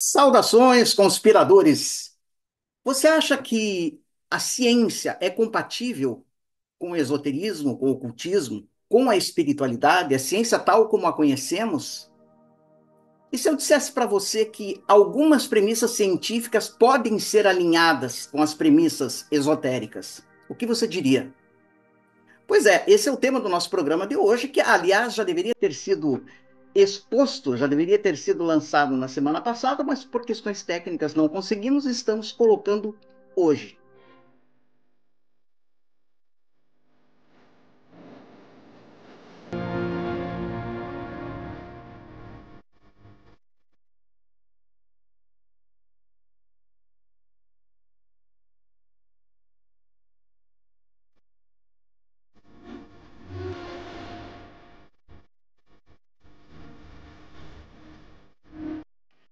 Saudações, conspiradores! Você acha que a ciência é compatível com o esoterismo, com o ocultismo, com a espiritualidade, a ciência tal como a conhecemos? E se eu dissesse para você que algumas premissas científicas podem ser alinhadas com as premissas esotéricas? O que você diria? Pois é, esse é o tema do nosso programa de hoje, que, aliás, já deveria ter sido exposto, já deveria ter sido lançado na semana passada, mas por questões técnicas não conseguimos, estamos colocando hoje.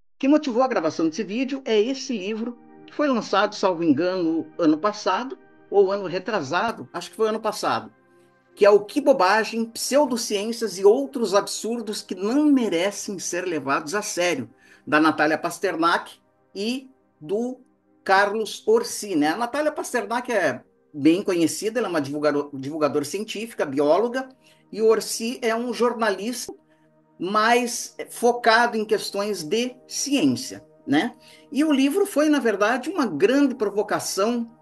O que motivou a gravação desse vídeo é esse livro, que foi lançado, salvo engano, ano passado, ou ano retrasado, acho que foi ano passado, que é o Que Bobagem, Pseudociências e Outros Absurdos que Não Merecem Ser Levados a Sério, da Natália Pasternak e do Carlos Orsi, né? A Natália Pasternak é bem conhecida, ela é uma divulgadora científica, bióloga, e o Orsi é um jornalista mais focado em questões de ciência, né? E o livro foi, na verdade, uma grande provocação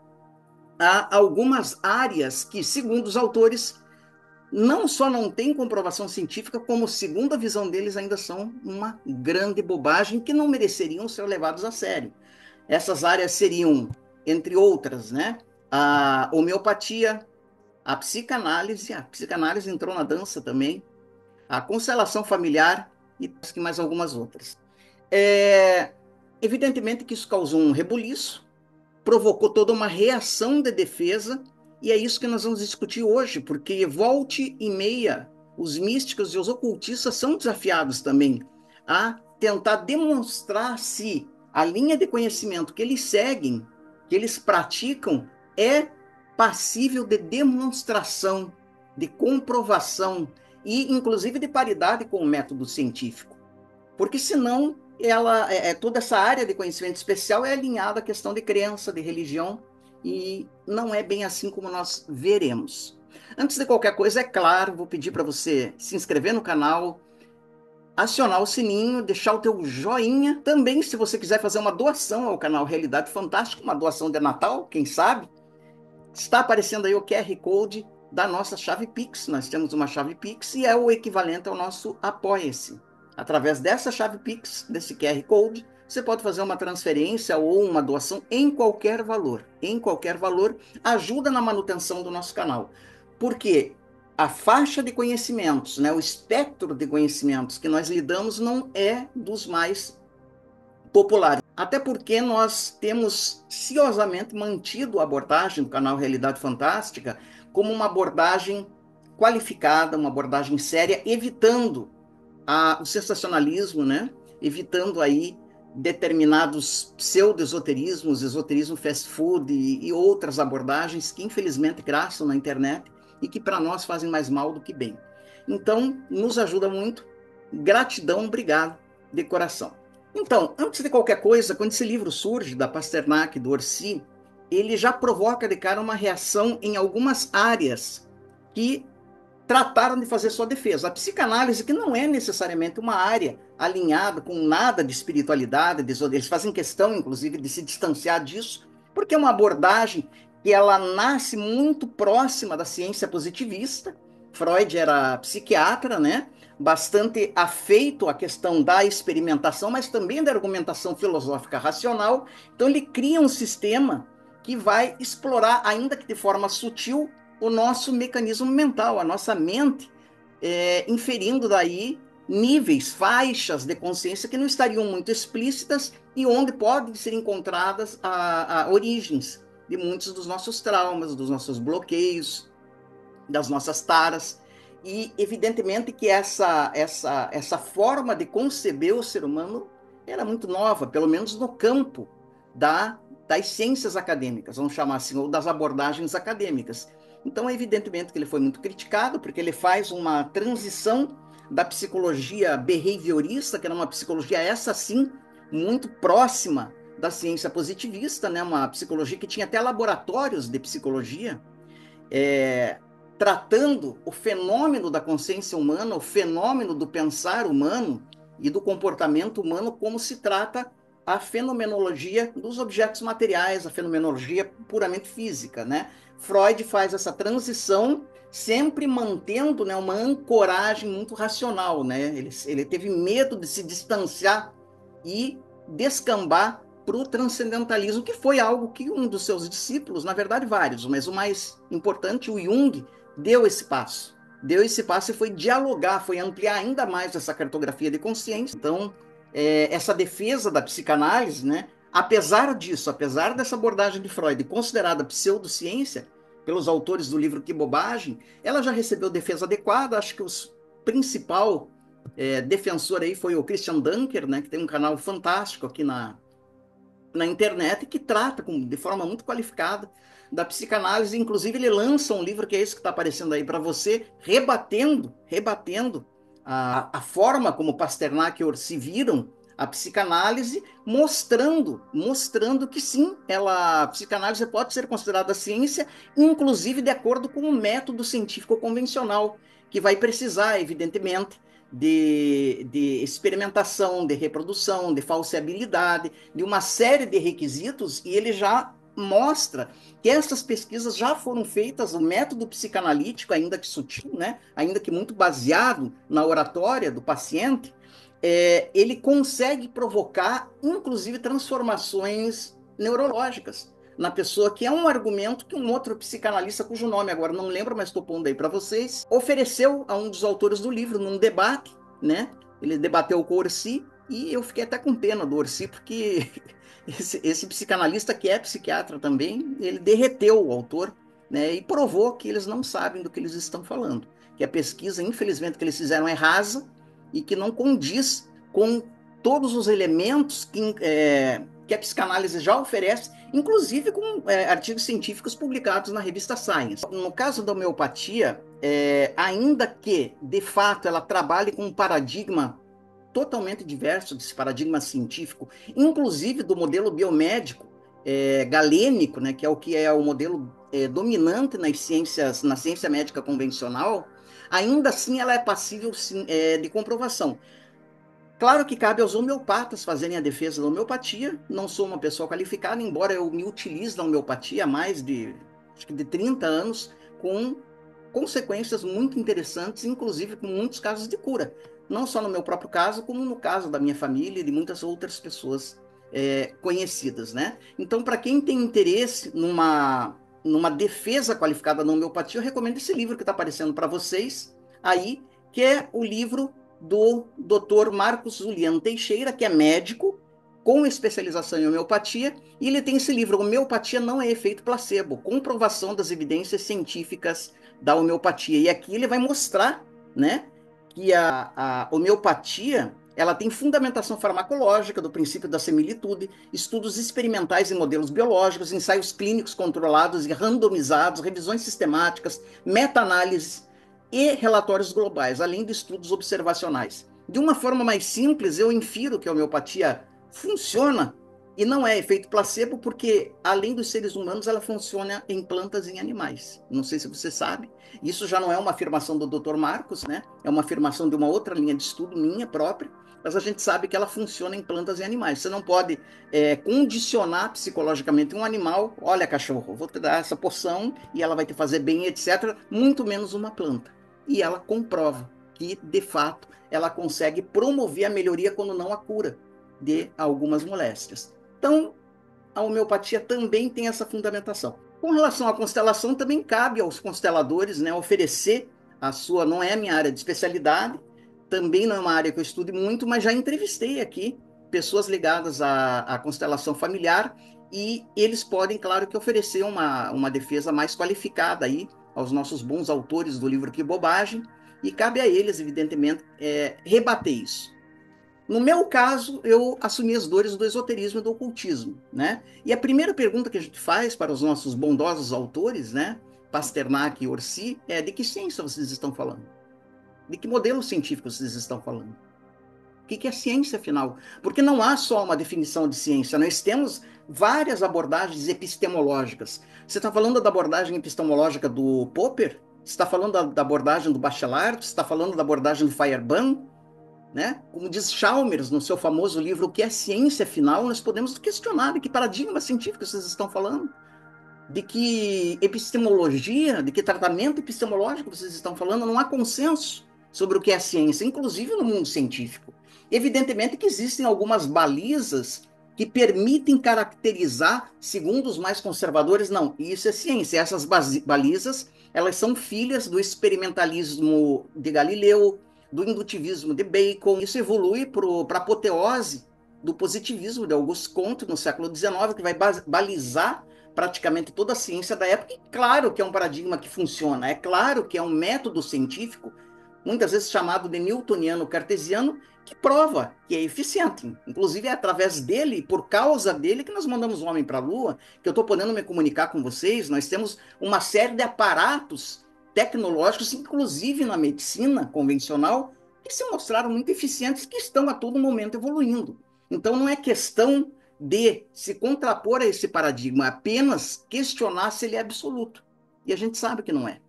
a algumas áreas que, segundo os autores, não só não tem comprovação científica, como, segundo a visão deles, ainda são uma grande bobagem que não mereceriam ser levados a sério. Essas áreas seriam, entre outras, né, a homeopatia, a psicanálise entrou na dança também, a constelação familiar e mais algumas outras. É, evidentemente que isso causou um rebuliço, provocou toda uma reação de defesa, e é isso que nós vamos discutir hoje, porque volte e meia, os místicos e os ocultistas são desafiados também a tentar demonstrar se a linha de conhecimento que eles seguem, que eles praticam, é passível de demonstração, de comprovação e, inclusive, de paridade com o método científico. Porque senão toda essa área de conhecimento especial é alinhada à questão de crença, de religião, e não é bem assim como nós veremos. Antes de qualquer coisa, é claro, vou pedir para você se inscrever no canal, acionar o sininho, deixar o teu joinha. Também, se você quiser fazer uma doação ao canal Realidade Fantástica, uma doação de Natal, quem sabe, está aparecendo aí o QR Code da nossa chave Pix. Nós temos uma chave Pix e é o equivalente ao nosso Apoia-se. Através dessa chave Pix, desse QR Code, você pode fazer uma transferência ou uma doação em qualquer valor. Em qualquer valor, ajuda na manutenção do nosso canal. Porque a faixa de conhecimentos, né, o espectro de conhecimentos que nós lidamos não é dos mais populares. Até porque nós temos ciosamente mantido a abordagem do canal Realidade Fantástica como uma abordagem qualificada, uma abordagem séria, evitando o sensacionalismo, né? Evitando aí determinados pseudo-esoterismos, esoterismo fast food e outras abordagens que infelizmente graçam na internet e que para nós fazem mais mal do que bem. Então, nos ajuda muito. Gratidão, obrigado de coração. Então, antes de qualquer coisa, quando esse livro surge, da Pasternak, do Orsi, ele já provoca de cara uma reação em algumas áreas que trataram de fazer sua defesa. A psicanálise, que não é necessariamente uma área alinhada com nada de espiritualidade, eles fazem questão, inclusive, de se distanciar disso, porque é uma abordagem que ela nasce muito próxima da ciência positivista. Freud era psiquiatra, né? Bastante afeito à questão da experimentação, mas também da argumentação filosófica racional. Então ele cria um sistema que vai explorar, ainda que de forma sutil, o nosso mecanismo mental, a nossa mente, inferindo daí níveis, faixas de consciência que não estariam muito explícitas e onde podem ser encontradas a origens de muitos dos nossos traumas, dos nossos bloqueios, das nossas taras. E evidentemente que essa forma de conceber o ser humano era muito nova, pelo menos no campo das ciências acadêmicas, vamos chamar assim, ou das abordagens acadêmicas. Então, evidentemente que ele foi muito criticado, porque ele faz uma transição da psicologia behaviorista, que era uma psicologia, essa sim, muito próxima da ciência positivista, né? Uma psicologia que tinha até laboratórios de psicologia, tratando o fenômeno da consciência humana, o fenômeno do pensar humano e do comportamento humano, como se trata a fenomenologia dos objetos materiais, a fenomenologia puramente física, né? Freud faz essa transição sempre mantendo, né, uma ancoragem muito racional, né? Ele teve medo de se distanciar e descambar para o transcendentalismo, que foi algo que um dos seus discípulos, na verdade vários, mas o mais importante, o Jung, deu esse passo. Deu esse passo e foi dialogar, foi ampliar ainda mais essa cartografia de consciência. Então, essa defesa da psicanálise, né, apesar disso, apesar dessa abordagem de Freud considerada pseudociência pelos autores do livro Que Bobagem, ela já recebeu defesa adequada. Acho que o principal defensor aí foi o Christian Dunker, né, que tem um canal fantástico aqui na internet, que trata de forma muito qualificada da psicanálise. Inclusive, ele lança um livro, que é esse que está aparecendo aí para você, rebatendo a forma como Pasternak e Orsi viram a psicanálise, mostrando que sim, a psicanálise pode ser considerada ciência, inclusive de acordo com o método científico convencional, que vai precisar, evidentemente, de experimentação, de reprodução, de falseabilidade, de uma série de requisitos, e ele já mostra que essas pesquisas já foram feitas, o método psicanalítico, ainda que sutil, né, ainda que muito baseado na oratória do paciente, ele consegue provocar, inclusive, transformações neurológicas na pessoa, que é um argumento que um outro psicanalista, cujo nome agora não lembro, mas estou pondo aí para vocês, ofereceu a um dos autores do livro num debate, né? Ele debateu com o Orsi, e eu fiquei até com pena do Orsi, porque esse psicanalista, que é psiquiatra também, ele derreteu o autor, né? E provou que eles não sabem do que eles estão falando, que a pesquisa, infelizmente, que eles fizeram é rasa e que não condiz com todos os elementos que a psicanálise já oferece, inclusive com artigos científicos publicados na revista Science. No caso da homeopatia, ainda que, de fato, ela trabalhe com um paradigma totalmente diverso desse paradigma científico, inclusive do modelo biomédico galênico, né, que é o modelo dominante na ciência médica convencional, ainda assim ela é passível de comprovação. Claro que cabe aos homeopatas fazerem a defesa da homeopatia. Não sou uma pessoa qualificada, embora eu me utilize da homeopatia há mais acho que de 30 anos, com consequências muito interessantes, inclusive com muitos casos de cura. Não só no meu próprio caso, como no caso da minha família e de muitas outras pessoas conhecidas, né? Então, para quem tem interesse numa defesa qualificada da homeopatia, eu recomendo esse livro que está aparecendo para vocês aí, que é o livro do Dr. Marcos Juliano Teixeira, que é médico com especialização em homeopatia, e ele tem esse livro, Homeopatia Não é Efeito Placebo, comprovação das evidências científicas da homeopatia. E aqui ele vai mostrar, né, que a homeopatia ela tem fundamentação farmacológica do princípio da similitude, estudos experimentais em modelos biológicos, ensaios clínicos controlados e randomizados, revisões sistemáticas, meta-análises e relatórios globais, além de estudos observacionais. De uma forma mais simples, eu infiro que a homeopatia funciona e não é efeito placebo, porque, além dos seres humanos, ela funciona em plantas e em animais. Não sei se você sabe. Isso já não é uma afirmação do Dr. Marcos, né? É uma afirmação de uma outra linha de estudo, minha própria, mas a gente sabe que ela funciona em plantas e animais. Você não pode condicionar psicologicamente um animal. Olha, cachorro, vou te dar essa poção e ela vai te fazer bem, etc. Muito menos uma planta. E ela comprova que, de fato, ela consegue promover a melhoria, quando não a cura, de algumas moléstias. Então, a homeopatia também tem essa fundamentação. Com relação à constelação, também cabe aos consteladores, né, oferecer a sua, não é a minha área de especialidade, também não é uma área que eu estude muito, mas já entrevistei aqui pessoas ligadas à constelação familiar, e eles podem, claro, que oferecer uma defesa mais qualificada aí aos nossos bons autores do livro Que Bobagem, e cabe a eles, evidentemente, rebater isso. No meu caso, eu assumi as dores do esoterismo e do ocultismo, né? E a primeira pergunta que a gente faz para os nossos bondosos autores, né, Pasternak e Orsi, é: de que ciência vocês estão falando? De que modelo científico vocês estão falando? O que é ciência, afinal? Porque não há só uma definição de ciência, nós temos várias abordagens epistemológicas. Você está falando da abordagem epistemológica do Popper? Você está falando da abordagem do Bachelard? Você está falando da abordagem do Feuerbach? Né? Como diz Chalmers no seu famoso livro O que é ciência, afinal, nós podemos questionar de que paradigma científico vocês estão falando, de que epistemologia, de que tratamento epistemológico vocês estão falando. Não há consenso sobre o que é ciência, inclusive no mundo científico. Evidentemente que existem algumas balizas que permitem caracterizar, segundo os mais conservadores, não, isso é ciência. Essas balizas, elas são filhas do experimentalismo de Galileu, do indutivismo de Bacon. Isso evolui para a apoteose do positivismo de Auguste Comte no século XIX, que vai balizar praticamente toda a ciência da época. E claro que é um paradigma que funciona, é claro que é um método científico, muitas vezes chamado de newtoniano cartesiano, que prova que é eficiente. Inclusive é através dele, por causa dele, que nós mandamos o homem para a Lua, que eu estou podendo me comunicar com vocês. Nós temos uma série de aparatos tecnológicos, inclusive na medicina convencional, que se mostraram muito eficientes, que estão a todo momento evoluindo. Então não é questão de se contrapor a esse paradigma, apenas questionar se ele é absoluto. E a gente sabe que não é.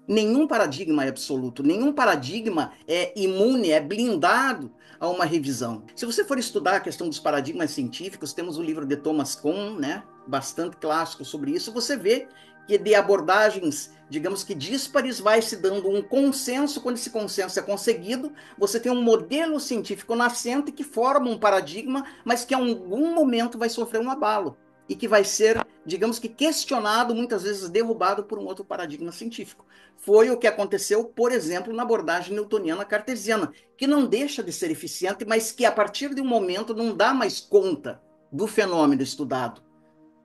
Nenhum paradigma é absoluto, nenhum paradigma é imune, é blindado a uma revisão. Se você for estudar a questão dos paradigmas científicos, temos o livro de Thomas Kuhn, né, bastante clássico sobre isso, você vê que de abordagens, digamos que díspares, vai se dando um consenso. Quando esse consenso é conseguido, você tem um modelo científico nascente que forma um paradigma, mas que em algum momento vai sofrer um abalo e que vai ser, digamos que, questionado, muitas vezes derrubado por um outro paradigma científico. Foi o que aconteceu, por exemplo, na abordagem newtoniana cartesiana, que não deixa de ser eficiente, mas que a partir de um momento não dá mais conta do fenômeno estudado,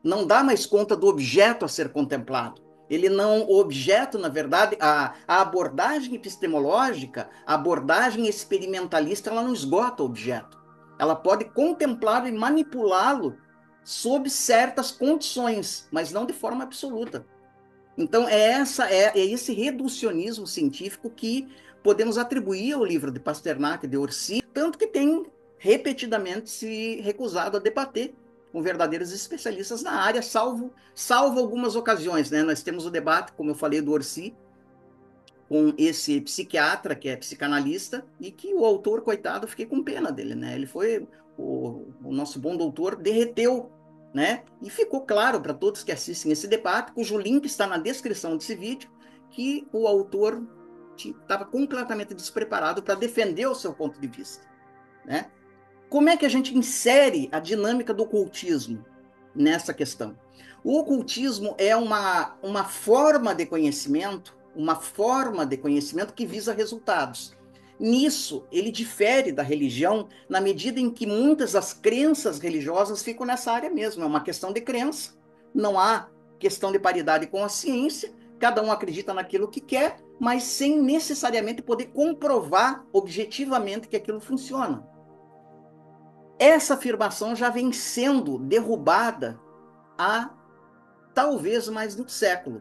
não dá mais conta do objeto a ser contemplado. Ele não, o objeto, na verdade, a abordagem epistemológica, a abordagem experimentalista, ela não esgota o objeto. Ela pode contemplá-lo e manipulá-lo sob certas condições, mas não de forma absoluta. Então, é esse reducionismo científico que podemos atribuir ao livro de Pasternak e de Orsi, tanto que tem repetidamente se recusado a debater com verdadeiros especialistas na área, salvo algumas ocasiões, né? Nós temos o debate, como eu falei, do Orsi, com esse psiquiatra, que é psicanalista, e que o autor, coitado, fiquei com pena dele, né? Ele foi, o nosso bom doutor derreteu, né? E ficou claro para todos que assistem esse debate, cujo link está na descrição desse vídeo, que o autor estava completamente despreparado para defender o seu ponto de vista, né? Como é que a gente insere a dinâmica do ocultismo nessa questão? O ocultismo é uma forma de conhecimento, que visa resultados. Nisso, ele difere da religião na medida em que muitas das crenças religiosas ficam nessa área mesmo. É uma questão de crença. Não há questão de paridade com a ciência. Cada um acredita naquilo que quer, mas sem necessariamente poder comprovar objetivamente que aquilo funciona. Essa afirmação já vem sendo derrubada há talvez mais de um século,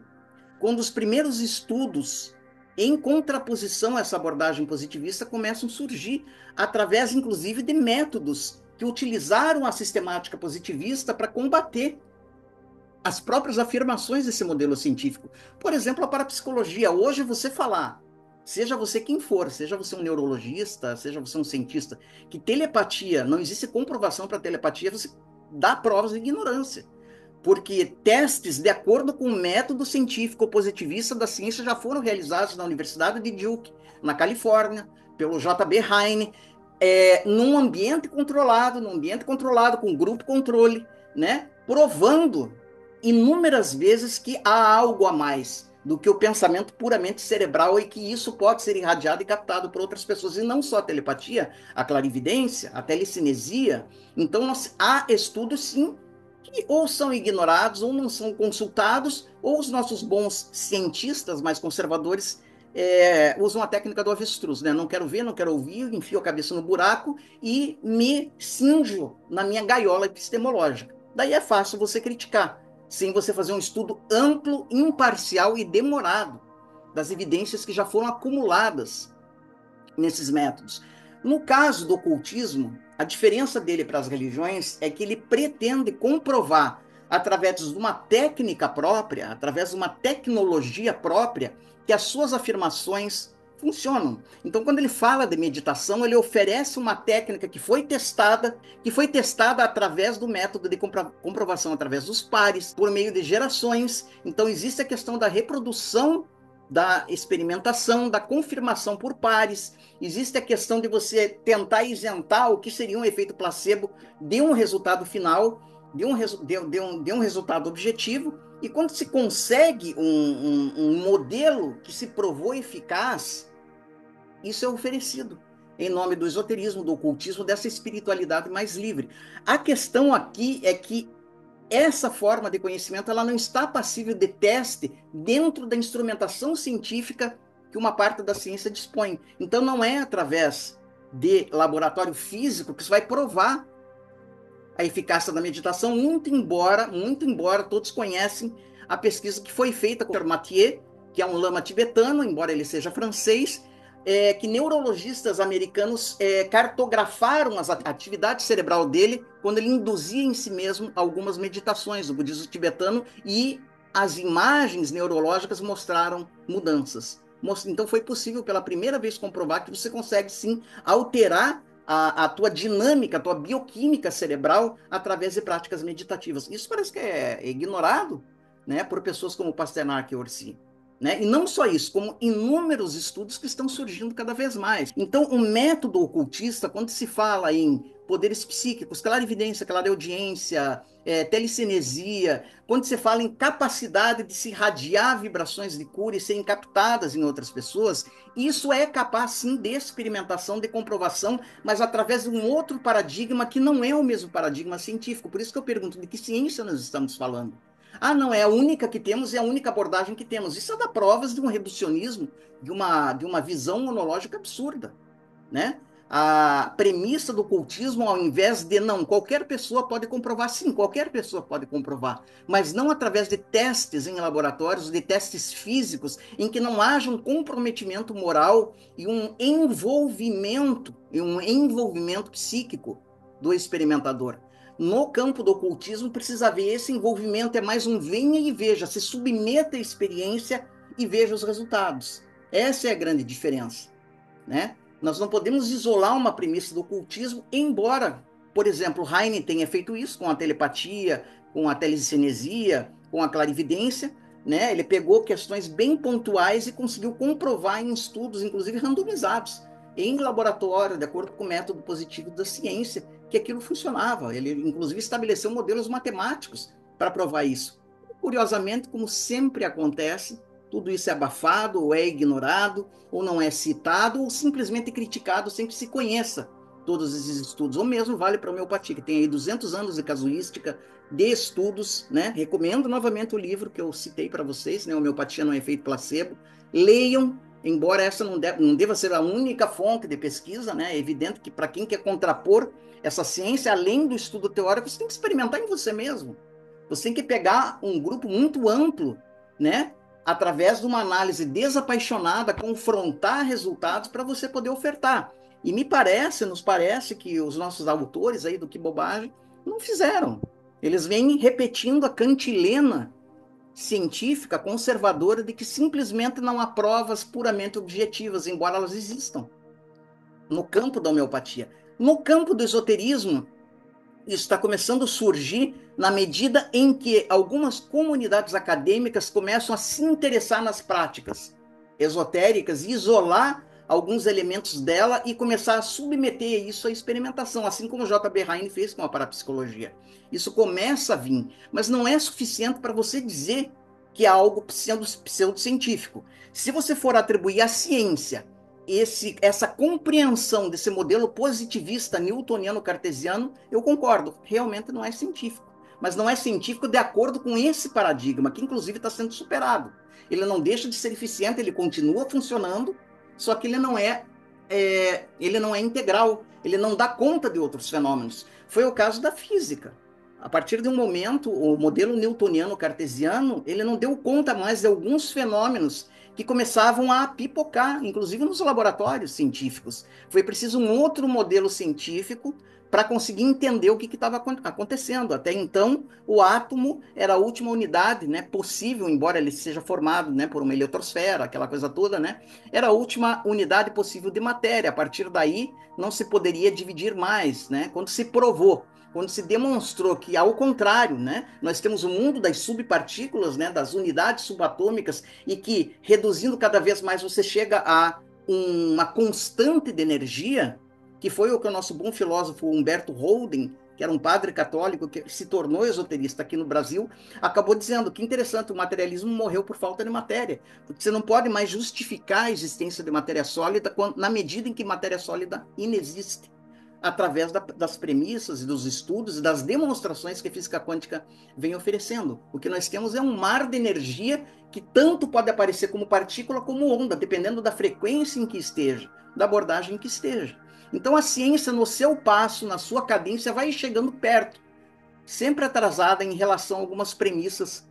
quando os primeiros estudos em contraposição a essa abordagem positivista começam a surgir, através, inclusive, de métodos que utilizaram a sistemática positivista para combater as próprias afirmações desse modelo científico. Por exemplo, a parapsicologia. Hoje, você falar, seja você quem for, seja você um neurologista, seja você um cientista, que telepatia, não existe comprovação para telepatia, você dá provas de ignorância. Porque testes de acordo com o método científico positivista da ciência já foram realizados na Universidade de Duke, na Califórnia, pelo J.B. Heine, num ambiente controlado, com grupo controle, né, provando inúmeras vezes que há algo a mais do que o pensamento puramente cerebral e que isso pode ser irradiado e captado por outras pessoas. E não só a telepatia, a clarividência, a telecinesia. Então, há estudos, sim, que ou são ignorados, ou não são consultados, ou os nossos bons cientistas mais conservadores usam a técnica do avestruz, né? Não quero ver, não quero ouvir, enfio a cabeça no buraco e me cinjo na minha gaiola epistemológica. Daí é fácil você criticar, sem você fazer um estudo amplo, imparcial e demorado das evidências que já foram acumuladas nesses métodos. No caso do ocultismo, a diferença dele para as religiões é que ele pretende comprovar, através de uma técnica própria, através de uma tecnologia própria, que as suas afirmações funcionam. Então, quando ele fala de meditação, ele oferece uma técnica que foi testada através do método de comprovação através dos pares, por meio de gerações. Então, existe a questão da reprodução, da experimentação, da confirmação por pares. Existe a questão de você tentar isentar o que seria um efeito placebo de um resultado final, de um resultado objetivo. E quando se consegue um modelo que se provou eficaz, isso é oferecido em nome do esoterismo, do ocultismo, dessa espiritualidade mais livre. A questão aqui é que essa forma de conhecimento ela não está passível de teste dentro da instrumentação científica que uma parte da ciência dispõe. Então, não é através de laboratório físico que você vai provar a eficácia da meditação, muito embora todos conhecem a pesquisa que foi feita com o Mathieu, que é um lama tibetano, embora ele seja francês, que neurologistas americanos cartografaram a atividade cerebral dele quando ele induzia em si mesmo algumas meditações do budismo tibetano, e as imagens neurológicas mostraram mudanças. Então foi possível pela primeira vez comprovar que você consegue sim alterar a tua dinâmica, a tua bioquímica cerebral através de práticas meditativas. Isso parece que é ignorado, né, por pessoas como Pasternak e Orsi. Né? E não só isso, como inúmeros estudos que estão surgindo cada vez mais. Então, o método ocultista, quando se fala em poderes psíquicos, clarividência, clareaudiência, telecinesia, quando se fala em capacidade de se irradiar vibrações de cura e serem captadas em outras pessoas, isso é capaz, sim, de experimentação, de comprovação, mas através de um outro paradigma que não é o mesmo paradigma científico. Por isso que eu pergunto, de que ciência nós estamos falando? Ah, não, é a única que temos, é a única abordagem que temos. Isso dá provas de um reducionismo, de uma visão monológica absurda, né? A premissa do ocultismo, ao invés de não, qualquer pessoa pode comprovar, sim, qualquer pessoa pode comprovar, mas não através de testes em laboratórios, de testes físicos, em que não haja um comprometimento moral e um envolvimento psíquico do experimentador. No campo do ocultismo, precisa haver esse envolvimento, é mais um venha e veja, se submeta à experiência e veja os resultados. Essa é a grande diferença, né? Nós não podemos isolar uma premissa do ocultismo, embora, por exemplo, Heine tenha feito isso com a telepatia, com a telecinesia, com a clarividência, né? Ele pegou questões bem pontuais e conseguiu comprovar em estudos, inclusive randomizados, em laboratório, de acordo com o método positivo da ciência, que aquilo funcionava. Ele, inclusive, estabeleceu modelos matemáticos para provar isso. Curiosamente, como sempre acontece, tudo isso é abafado, ou é ignorado, ou não é citado, ou simplesmente criticado sem que se conheça todos esses estudos. Ou mesmo vale para a homeopatia, que tem aí 200 anos de casuística, de estudos, né? Recomendo novamente o livro que eu citei para vocês, né? Homeopatia não é efeito placebo. Leiam, embora essa não deva ser a única fonte de pesquisa, né? É evidente que para quem quer contrapor essa ciência, além do estudo teórico, você tem que experimentar em você mesmo. Você tem que pegar um grupo muito amplo, né? Através de uma análise desapaixonada, confrontar resultados para você poder ofertar. E nos parece que os nossos autores aí do Que Bobagem não fizeram. Eles vêm repetindo a cantilena científica conservadora de que simplesmente não há provas puramente objetivas, embora elas existam, no campo da homeopatia. No campo do esoterismo, isso está começando a surgir na medida em que algumas comunidades acadêmicas começam a se interessar nas práticas esotéricas e isolar alguns elementos dela e começar a submeter isso à experimentação, assim como o J.B. Heine fez com a parapsicologia. Isso começa a vir, mas não é suficiente para você dizer que é algo pseudocientífico. Se você for atribuir à ciência essa compreensão desse modelo positivista newtoniano-cartesiano, eu concordo, realmente não é científico. Mas não é científico de acordo com esse paradigma, que inclusive está sendo superado. Ele não deixa de ser eficiente, ele continua funcionando, só que ele não é integral, ele não dá conta de outros fenômenos. Foi o caso da física. A partir de um momento, o modelo newtoniano cartesiano, ele não deu conta mais de alguns fenômenos que começavam a pipocar, inclusive nos laboratórios científicos. Foi preciso um outro modelo científico para conseguir entender o que estava acontecendo. Até então, o átomo era a última unidade, né, possível, embora ele seja formado, né, por uma eletrosfera, aquela coisa toda, né, era a última unidade possível de matéria. A partir daí, não se poderia dividir mais, né? Quando se provou, quando se demonstrou que, ao contrário, né, nós temos o mundo das subpartículas, né, das unidades subatômicas, e que, reduzindo cada vez mais, você chega a uma constante de energia, que foi o que o nosso bom filósofo Humberto Holden, que era um padre católico que se tornou esoterista aqui no Brasil, acabou dizendo que interessante, o materialismo morreu por falta de matéria, porque você não pode mais justificar a existência de matéria sólida na medida em que matéria sólida inexiste, através das premissas e dos estudos e das demonstrações que a física quântica vem oferecendo. O que nós temos é um mar de energia que tanto pode aparecer como partícula como onda, dependendo da frequência em que esteja, da abordagem em que esteja. Então a ciência, no seu passo, na sua cadência, vai chegando perto, sempre atrasada em relação a algumas premissas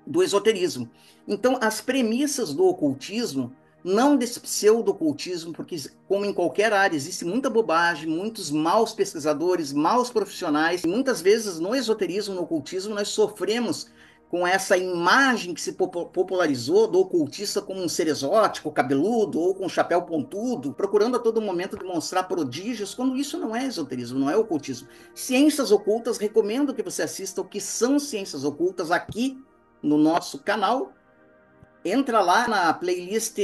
do esoterismo. Então, as premissas do ocultismo, não desse pseudo-ocultismo, porque, como em qualquer área, existe muita bobagem, muitos maus pesquisadores, maus profissionais, e muitas vezes no esoterismo, no ocultismo, nós sofremos com essa imagem que se popularizou do ocultista como um ser exótico, cabeludo, ou com chapéu pontudo, procurando a todo momento demonstrar prodígios, quando isso não é esoterismo, não é ocultismo. Ciências ocultas, recomendo que você assista o que são ciências ocultas aqui no nosso canal. Entra lá na playlist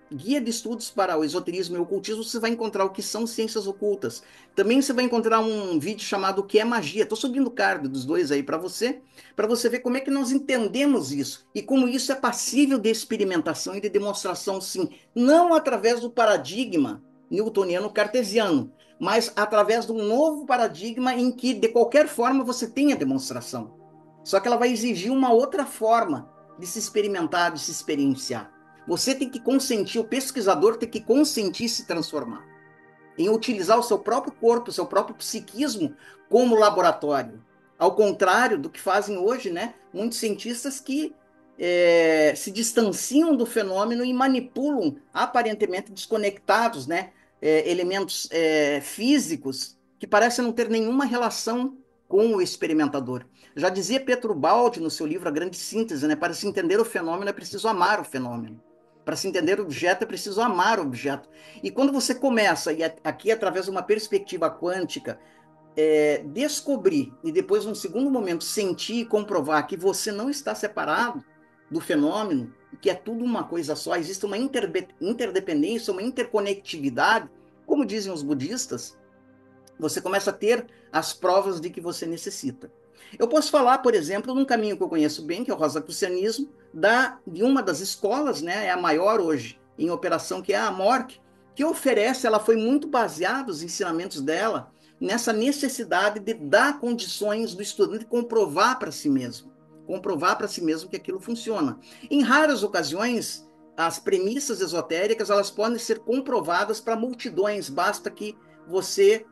Guia de Estudos para o Esoterismo e o Ocultismo, você vai encontrar o que são ciências ocultas. Também você vai encontrar um vídeo chamado O que é Magia. Estou subindo o card dos dois aí para você ver como é que nós entendemos isso e como isso é passível de experimentação e de demonstração, sim, não através do paradigma newtoniano cartesiano, mas através de um novo paradigma em que, de qualquer forma, você tem a demonstração. Só que ela vai exigir uma outra forma de se experimentar, de se experienciar. Você tem que consentir, o pesquisador tem que consentir se transformar, em utilizar o seu próprio corpo, o seu próprio psiquismo como laboratório. Ao contrário do que fazem hoje, né, muitos cientistas que se distanciam do fenômeno e manipulam, aparentemente desconectados, né, elementos físicos que parecem não ter nenhuma relação com o experimentador. Já dizia Pietro Baldi no seu livro A Grande Síntese, né, para se entender o fenômeno é preciso amar o fenômeno. Para se entender o objeto é preciso amar o objeto. E quando você começa, e aqui através de uma perspectiva quântica, descobrir e depois, num segundo momento, sentir e comprovar que você não está separado do fenômeno, que é tudo uma coisa só, existe uma interdependência, uma interconectividade, como dizem os budistas, você começa a ter as provas de que você necessita. Eu posso falar, por exemplo, num caminho que eu conheço bem, que é o rosacrucianismo, de uma das escolas, né, é a maior hoje em operação, que é a MORC, que oferece, ela foi muito baseada, os ensinamentos dela, nessa necessidade de dar condições do estudante comprovar para si mesmo que aquilo funciona. Em raras ocasiões, as premissas esotéricas, elas podem ser comprovadas para multidões, basta que você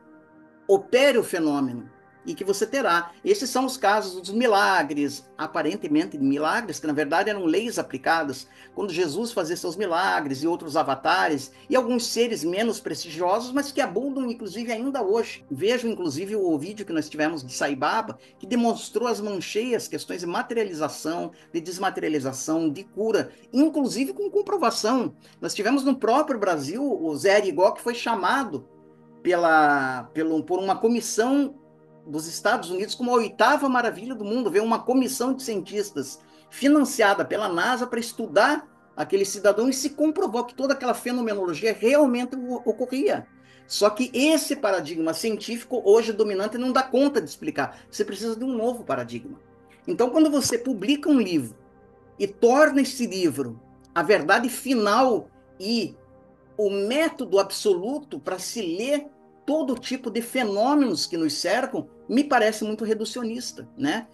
opere o fenômeno e que você terá. Esses são os casos dos milagres, aparentemente milagres, que na verdade eram leis aplicadas, quando Jesus fazia seus milagres e outros avatares, e alguns seres menos prestigiosos, mas que abundam inclusive ainda hoje. Vejam inclusive o vídeo que nós tivemos de Sai Baba, que demonstrou as mancheias, questões de materialização, de desmaterialização, de cura, inclusive com comprovação. Nós tivemos no próprio Brasil o Zé Arigó, que foi chamado por uma comissão dos Estados Unidos como a oitava maravilha do mundo. Veio uma comissão de cientistas financiada pela NASA para estudar aquele cidadão e se comprovou que toda aquela fenomenologia realmente ocorria. Só que esse paradigma científico, hoje dominante, não dá conta de explicar. Você precisa de um novo paradigma. Então, quando você publica um livro e torna esse livro a verdade final e o método absoluto para se ler todo tipo de fenômenos que nos cercam, me parece muito reducionista, né?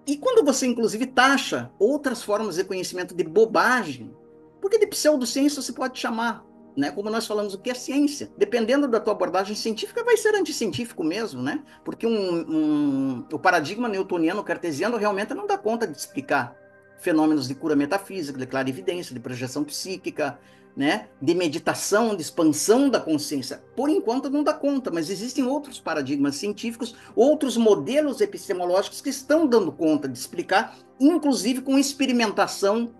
E quando você, inclusive, taxa outras formas de conhecimento de bobagem, porque de pseudociência você pode chamar, né? Como nós falamos, o que é ciência? Dependendo da tua abordagem científica, vai ser anticientífico mesmo, né? Porque o paradigma newtoniano cartesiano realmente não dá conta de explicar fenômenos de cura metafísica, de clarividência, de projeção psíquica, né? De meditação, de expansão da consciência. Por enquanto não dá conta, mas existem outros paradigmas científicos, outros modelos epistemológicos que estão dando conta de explicar, inclusive com experimentação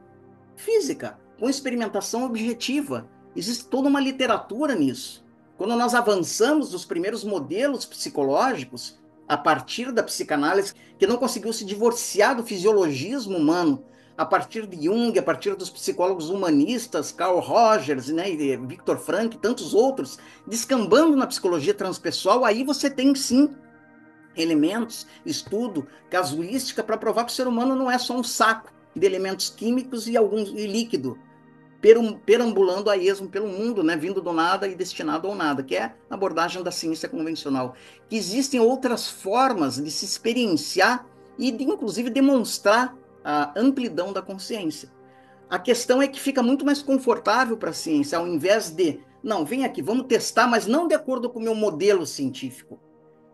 física, com experimentação objetiva. Existe toda uma literatura nisso. Quando nós avançamos dos primeiros modelos psicológicos, a partir da psicanálise, que não conseguiu se divorciar do fisiologismo humano, a partir de Jung, a partir dos psicólogos humanistas, Carl Rogers, né, e Viktor Frankl, e tantos outros, descambando na psicologia transpessoal, aí você tem sim elementos, estudo, casuística para provar que o ser humano não é só um saco de elementos químicos e líquido, perambulando a esmo pelo mundo, né, vindo do nada e destinado ao nada, que é a abordagem da ciência convencional. Que existem outras formas de se experienciar e de, inclusive, demonstrar a amplidão da consciência. A questão é que fica muito mais confortável para a ciência, ao invés de, não, vem aqui, vamos testar, mas não de acordo com o meu modelo científico,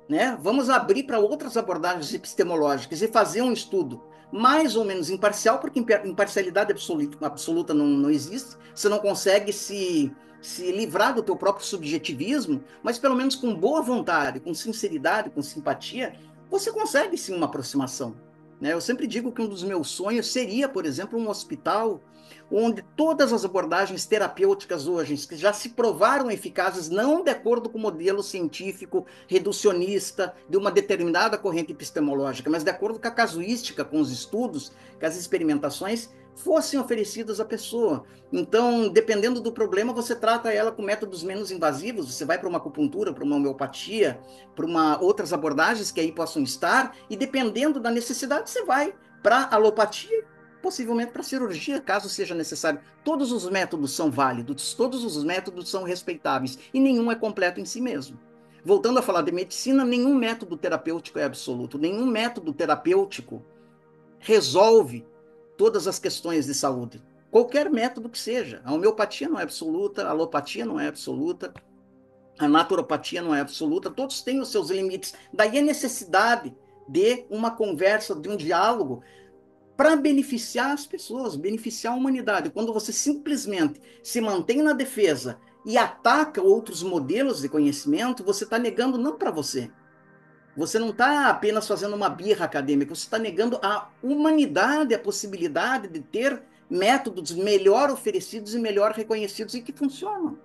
né? Vamos abrir para outras abordagens epistemológicas e fazer um estudo mais ou menos imparcial, porque imparcialidade absoluta não existe, você não consegue se livrar do teu próprio subjetivismo, mas pelo menos com boa vontade, com sinceridade, com simpatia, você consegue sim uma aproximação, né? Eu sempre digo que um dos meus sonhos seria, por exemplo, um hospital onde todas as abordagens terapêuticas hoje, que já se provaram eficazes, não de acordo com o modelo científico reducionista de uma determinada corrente epistemológica, mas de acordo com a casuística, com os estudos, com as experimentações, fossem oferecidas à pessoa. Então, dependendo do problema, você trata ela com métodos menos invasivos, você vai para uma acupuntura, para uma homeopatia, para outras abordagens que aí possam estar, e dependendo da necessidade, você vai para alopatia, possivelmente para cirurgia, caso seja necessário. Todos os métodos são válidos, todos os métodos são respeitáveis, e nenhum é completo em si mesmo. Voltando a falar de medicina, nenhum método terapêutico é absoluto, nenhum método terapêutico resolve todas as questões de saúde. Qualquer método que seja. A homeopatia não é absoluta, a alopatia não é absoluta, a naturopatia não é absoluta, todos têm os seus limites. Daí a necessidade de uma conversa, de um diálogo, para beneficiar as pessoas, beneficiar a humanidade. Quando você simplesmente se mantém na defesa e ataca outros modelos de conhecimento, você está negando não para você. Você não está apenas fazendo uma birra acadêmica, você está negando à humanidade a possibilidade de ter métodos melhor oferecidos e melhor reconhecidos e que funcionam.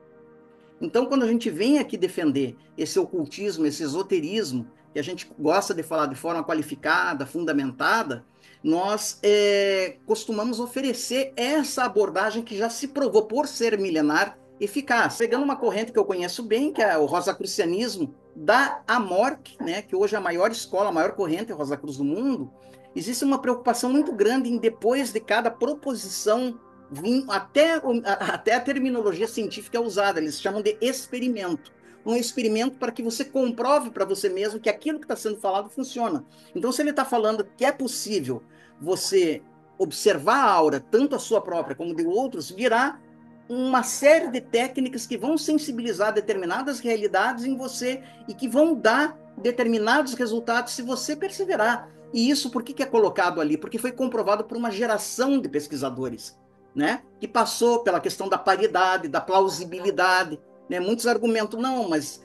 Então, quando a gente vem aqui defender esse ocultismo, esse esoterismo, que a gente gosta de falar de forma qualificada, fundamentada, nós costumamos oferecer essa abordagem que já se provou por ser milenar eficaz. Pegando uma corrente que eu conheço bem, que é o rosacrucianismo da AMORC, né, que hoje é a maior escola, a maior corrente Rosacruz do mundo, existe uma preocupação muito grande em, depois de cada proposição, até a terminologia científica é usada, eles chamam de experimento. Um experimento para que você comprove para você mesmo que aquilo que está sendo falado funciona. Então, se ele está falando que é possível você observar a aura, tanto a sua própria como de outros, virá uma série de técnicas que vão sensibilizar determinadas realidades em você e que vão dar determinados resultados se você perseverar. E isso por que é colocado ali? Porque foi comprovado por uma geração de pesquisadores, né? Que passou pela questão da paridade, da plausibilidade, né? Muitos argumentam, não, mas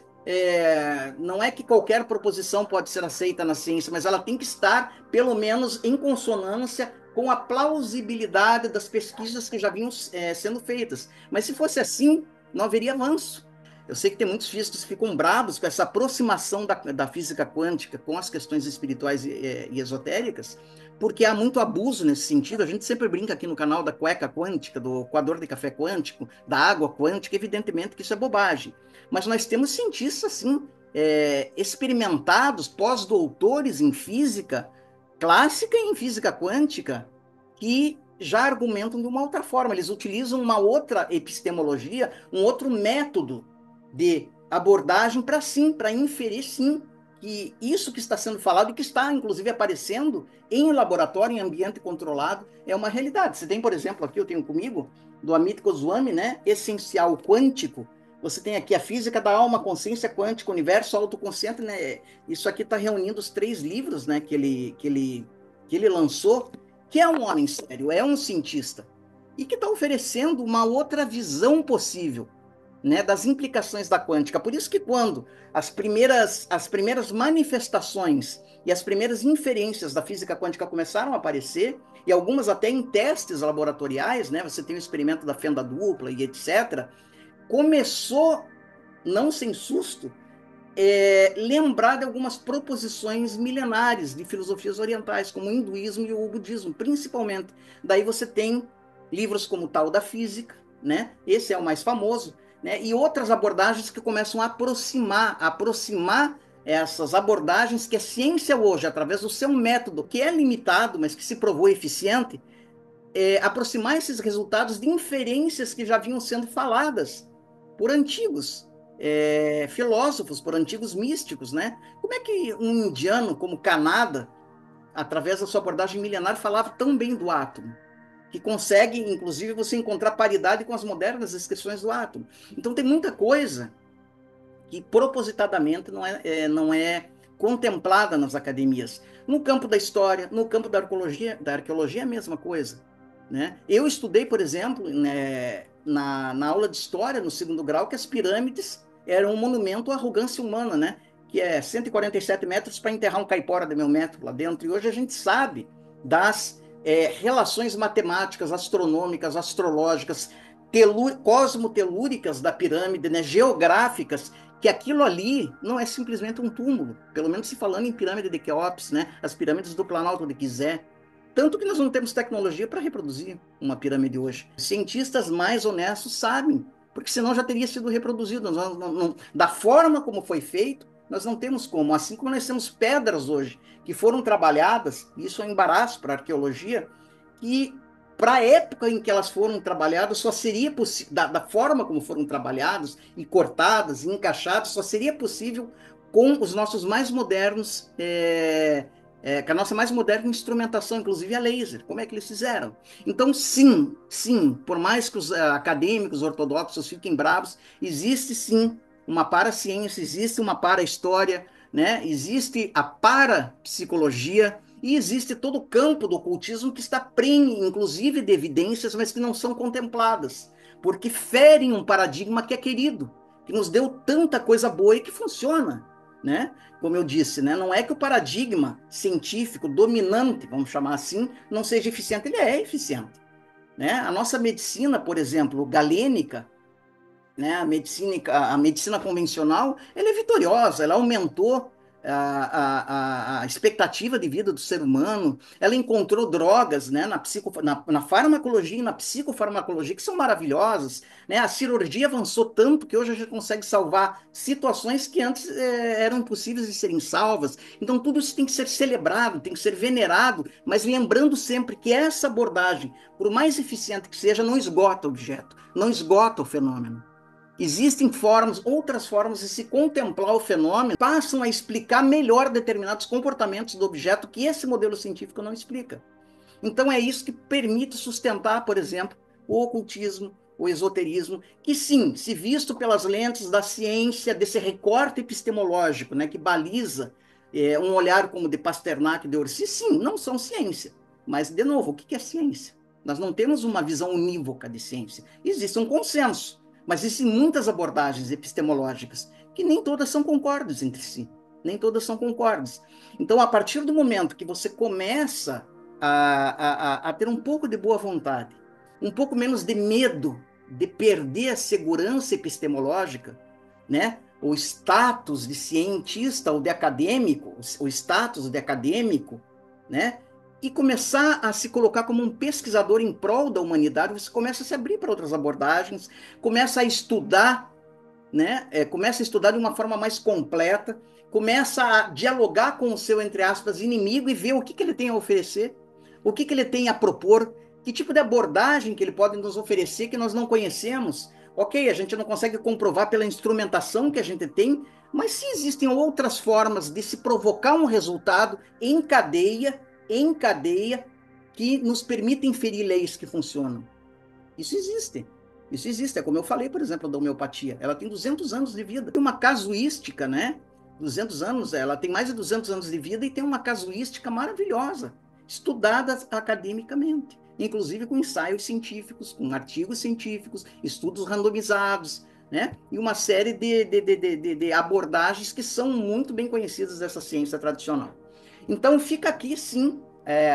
não é que qualquer proposição pode ser aceita na ciência, mas ela tem que estar, pelo menos, em consonância com a plausibilidade das pesquisas que já vinham sendo feitas. Mas se fosse assim, não haveria avanço. Eu sei que tem muitos físicos que ficam bravos com essa aproximação da física quântica com as questões espirituais e esotéricas, porque há muito abuso nesse sentido. A gente sempre brinca aqui no canal da cueca quântica, do coador de café quântico, da água quântica, evidentemente que isso é bobagem. Mas nós temos cientistas, assim, experimentados, pós-doutores em física clássica e em física quântica, que já argumentam de uma outra forma. Eles utilizam uma outra epistemologia, um outro método de abordagem para sim, para inferir sim que isso que está sendo falado e que está, inclusive, aparecendo em laboratório, em ambiente controlado, é uma realidade. Você tem, por exemplo, aqui eu tenho comigo, do Amit Goswami, né, Essencial Quântico. Você tem aqui a Física da Alma, Consciência Quântica, Universo Autoconsciente, né? Isso aqui está reunindo os 3 livros, né, que ele lançou, que é um homem sério, é um cientista, e que está oferecendo uma outra visão possível, né, das implicações da quântica. Por isso que quando as primeiras manifestações e as primeiras inferências da física quântica começaram a aparecer, e algumas até em testes laboratoriais, né, você tem o experimento da fenda dupla e etc., começou, não sem susto, lembrar de algumas proposições milenares de filosofias orientais, como o hinduísmo e o budismo, principalmente. Daí você tem livros como o Tao da Física, né? Esse é o mais famoso, né? E outras abordagens que começam a aproximar essas abordagens que a ciência hoje, através do seu método, que é limitado, mas que se provou eficiente, aproximar esses resultados de inferências que já vinham sendo faladas por antigos filósofos, por antigos místicos, né? Como é que um indiano como Kanada, através da sua abordagem milenar, falava tão bem do átomo, que consegue, inclusive, você encontrar paridade com as modernas descrições do átomo? Então, tem muita coisa que propositadamente não é contemplada nas academias. No campo da história, no campo da arqueologia é a mesma coisa, né? Eu estudei, por exemplo, né, na aula de história, no 2º grau, que as pirâmides eram um monumento à arrogância humana, né? Que é 147 metros para enterrar um caipora de 1.000 metros lá dentro. E hoje a gente sabe das relações matemáticas, astronômicas, astrológicas, cosmotelúricas da pirâmide, né? Geográficas, que aquilo ali não é simplesmente um túmulo, pelo menos se falando em pirâmide de Quéops, né? As pirâmides do Planalto de Gizé. Tanto que nós não temos tecnologia para reproduzir uma pirâmide hoje. Cientistas mais honestos sabem, porque senão já teria sido reproduzido. Da forma como foi feito, nós não temos como. Assim como nós temos pedras hoje, que foram trabalhadas, e isso é um embaraço para a arqueologia, que para a época em que elas foram trabalhadas, só seria possível, da forma como foram trabalhadas, e cortadas, e encaixadas, só seria possível com os nossos mais modernos, com a nossa mais moderna instrumentação, inclusive a laser. Como é que eles fizeram? Então, sim, sim, por mais que os acadêmicos ortodoxos fiquem bravos, existe sim uma paraciência, existe uma para-história, né? Existe a parapsicologia, e existe todo o campo do ocultismo que está prenhe, inclusive, de evidências, mas que não são contempladas, porque ferem um paradigma que é querido, que nos deu tanta coisa boa e que funciona, né? Como eu disse, né? Não é que o paradigma científico dominante, vamos chamar assim, não seja eficiente, ele é eficiente, né? A nossa medicina, por exemplo, galênica, né, a medicina convencional, ela é vitoriosa, ela aumentou a expectativa de vida do ser humano, ela encontrou drogas, né, na farmacologia e na psicofarmacologia que são maravilhosas, né? A cirurgia avançou tanto que hoje a gente consegue salvar situações que antes eram impossíveis de serem salvas. Então tudo isso tem que ser celebrado, tem que ser venerado, mas lembrando sempre que essa abordagem, por mais eficiente que seja, não esgota o objeto, não esgota o fenômeno. Existem outras formas de se contemplar o fenômeno, passam a explicar melhor determinados comportamentos do objeto que esse modelo científico não explica. Então é isso que permite sustentar, por exemplo, o ocultismo, o esoterismo, que sim, se visto pelas lentes da ciência, desse recorte epistemológico, né, que baliza um olhar como de Pasternak e de Orsi, sim, não são ciência. Mas, de novo, o que é ciência? Nós não temos uma visão unívoca de ciência. Existe um consenso, mas existem muitas abordagens epistemológicas que nem todas são concordes entre si. Nem todas são concordes. Então, a partir do momento que você começa a ter um pouco de boa vontade, um pouco menos de medo de perder a segurança epistemológica, né? O status de cientista ou de acadêmico, o status de acadêmico, né? E começar a se colocar como um pesquisador em prol da humanidade, você começa a se abrir para outras abordagens, começa a estudar, né? Começa a estudar de uma forma mais completa, começa a dialogar com o seu, entre aspas, inimigo e ver o que ele tem a oferecer, o que ele tem a propor, que tipo de abordagem que ele pode nos oferecer que nós não conhecemos. Ok, a gente não consegue comprovar pela instrumentação que a gente tem Mas se existem outras formas de se provocar um resultado em cadeia, que nos permitem inferir leis que funcionam. Isso existe. Isso existe. É como eu falei, por exemplo, da homeopatia. Ela tem 200 anos de vida. Tem uma casuística, né? 200 anos, ela tem mais de 200 anos de vida e tem uma casuística maravilhosa, estudada academicamente, inclusive com ensaios científicos, com artigos científicos, estudos randomizados, né? E uma série de abordagens que são muito bem conhecidas dessa ciência tradicional. Então, fica aqui, sim,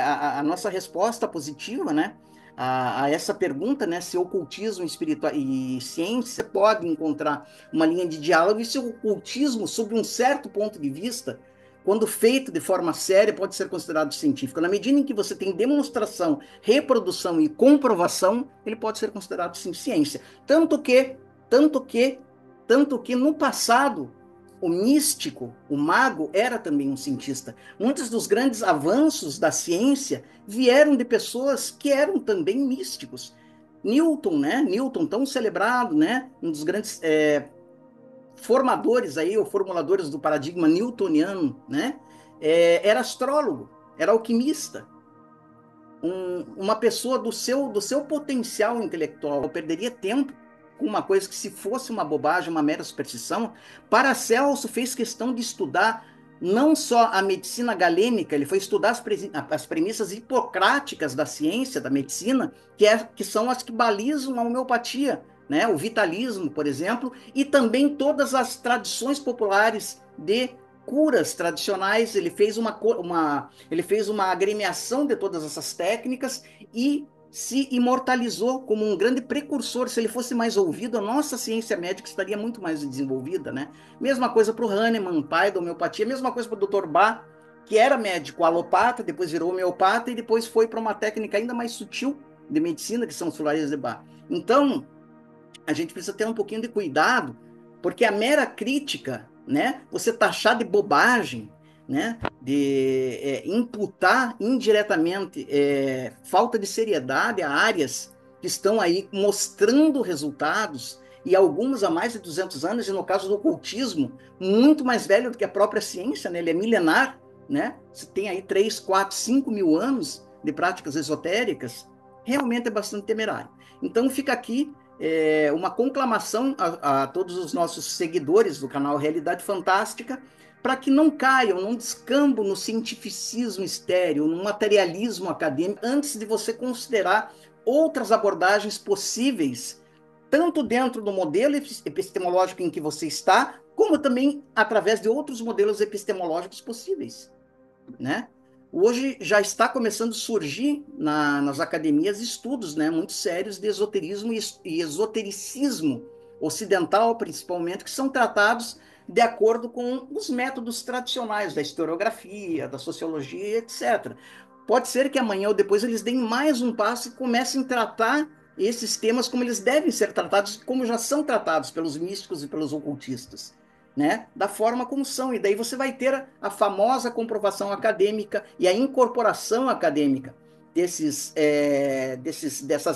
a nossa resposta positiva, né? A essa pergunta, né, se ocultismo espiritual e ciência podem encontrar uma linha de diálogo, e se o ocultismo, sob um certo ponto de vista, quando feito de forma séria, pode ser considerado científico. Na medida em que você tem demonstração, reprodução e comprovação, ele pode ser considerado, sim, ciência. Tanto que, tanto que no passado, o místico, o mago, era também um cientista. Muitos dos grandes avanços da ciência vieram de pessoas que eram também místicos. Newton, né? Newton, tão celebrado, né? Um dos grandes formadores aí, ou formuladores do paradigma newtoniano, né? Era astrólogo, era alquimista. Uma pessoa do seu potencial intelectual perderia tempo com uma coisa que, se fosse uma bobagem, uma mera superstição. Paracelso fez questão de estudar não só a medicina galênica, ele foi estudar as premissas hipocráticas da ciência, da medicina, que são as que balizam a homeopatia, né? O vitalismo, por exemplo, e também todas as tradições populares de curas tradicionais. Ele fez uma agremiação de todas essas técnicas e se imortalizou como um grande precursor. Se ele fosse mais ouvido, a nossa ciência médica estaria muito mais desenvolvida, né? Mesma coisa para o Hahnemann, pai da homeopatia, mesma coisa para o Dr. Bach, que era médico alopata, depois virou homeopata e depois foi para uma técnica ainda mais sutil de medicina, que são os fularias de Bach. Então, a gente precisa ter um pouquinho de cuidado, porque a mera crítica, né, você taxar de bobagem, né, de imputar indiretamente falta de seriedade a áreas que estão aí mostrando resultados, e algumas há mais de 200 anos, e no caso do ocultismo, muito mais velho do que a própria ciência, né, ele é milenar, né, você tem aí 3, 4, 5 mil anos de práticas esotéricas, realmente é bastante temerário. Então fica aqui uma conclamação a todos os nossos seguidores do canal Realidade Fantástica, para que não caiam, não descambam no cientificismo estéril, no materialismo acadêmico, antes de você considerar outras abordagens possíveis, tanto dentro do modelo epistemológico em que você está, como também através de outros modelos epistemológicos possíveis, né? Hoje já está começando a surgir nas academias estudos, né, muito sérios de esoterismo e esotericismo ocidental, principalmente, que são tratados de acordo com os métodos tradicionais da historiografia, da sociologia, etc. Pode ser que amanhã ou depois eles deem mais um passo e comecem a tratar esses temas como eles devem ser tratados, como já são tratados pelos místicos e pelos ocultistas, né? Da forma como são. E daí você vai ter famosa comprovação acadêmica e a incorporação acadêmica dessas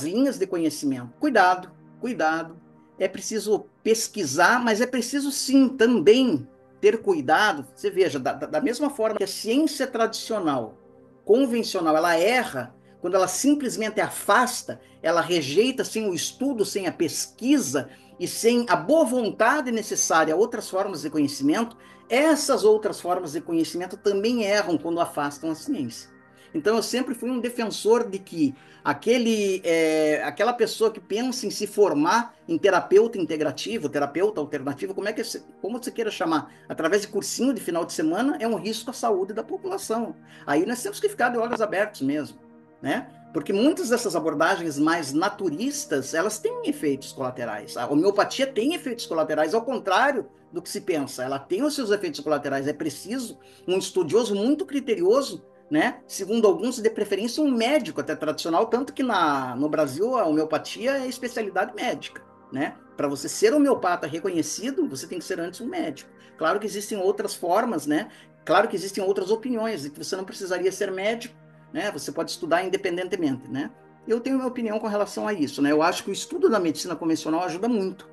linhas de conhecimento. Cuidado, cuidado. É preciso pesquisar, mas é preciso, sim, também ter cuidado. Você veja, da mesma forma que a ciência tradicional, convencional, ela erra quando ela simplesmente afasta, ela rejeita sem o estudo, sem a pesquisa e sem a boa vontade necessária a outras formas de conhecimento. Essas outras formas de conhecimento também erram quando afastam a ciência. Então, eu sempre fui um defensor de que aquela pessoa que pensa em se formar em terapeuta integrativo, terapeuta alternativo, como você queira chamar, através de cursinho de final de semana, é um risco à saúde da população. Aí nós temos que ficar de olhos abertos mesmo, né? Porque muitas dessas abordagens mais naturistas, elas têm efeitos colaterais. A homeopatia tem efeitos colaterais, ao contrário do que se pensa. Ela tem os seus efeitos colaterais. É preciso um estudioso muito criterioso, né? Segundo alguns, de preferência um médico até tradicional, tanto que no Brasil a homeopatia é especialidade médica, né? Para você ser homeopata reconhecido, você tem que ser antes um médico. Claro que existem outras formas, né? Claro que existem outras opiniões, e que você não precisaria ser médico, né? Você pode estudar independentemente, né? Eu tenho minha opinião com relação a isso, né? Eu acho que o estudo da medicina convencional ajuda muito,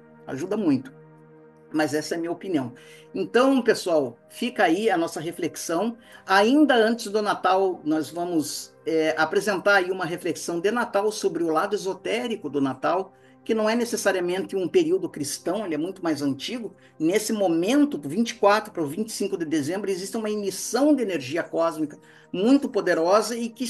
Mas essa é a minha opinião. Então, pessoal, fica aí a nossa reflexão. Ainda antes do Natal, nós vamos apresentar aí uma reflexão de Natal sobre o lado esotérico do Natal, que não é necessariamente um período cristão, ele é muito mais antigo. Nesse momento, do 24 para o 25 de dezembro, existe uma emissão de energia cósmica muito poderosa e que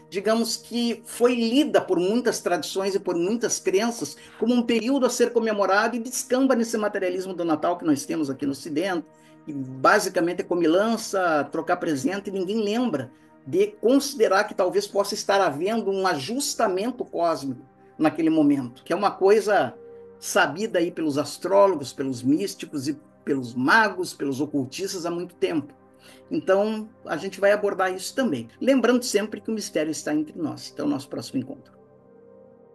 digamos que foi lida por muitas tradições e por muitas crenças como um período a ser comemorado e descamba nesse materialismo do Natal que nós temos aqui no Ocidente, que basicamente é comilança, trocar presente, e ninguém lembra de considerar que talvez possa estar havendo um ajustamento cósmico naquele momento, que é uma coisa sabida aí pelos astrólogos, pelos místicos e pelos magos, pelos ocultistas há muito tempo. Então, a gente vai abordar isso também. Lembrando sempre que o mistério está entre nós. Até o nosso próximo encontro.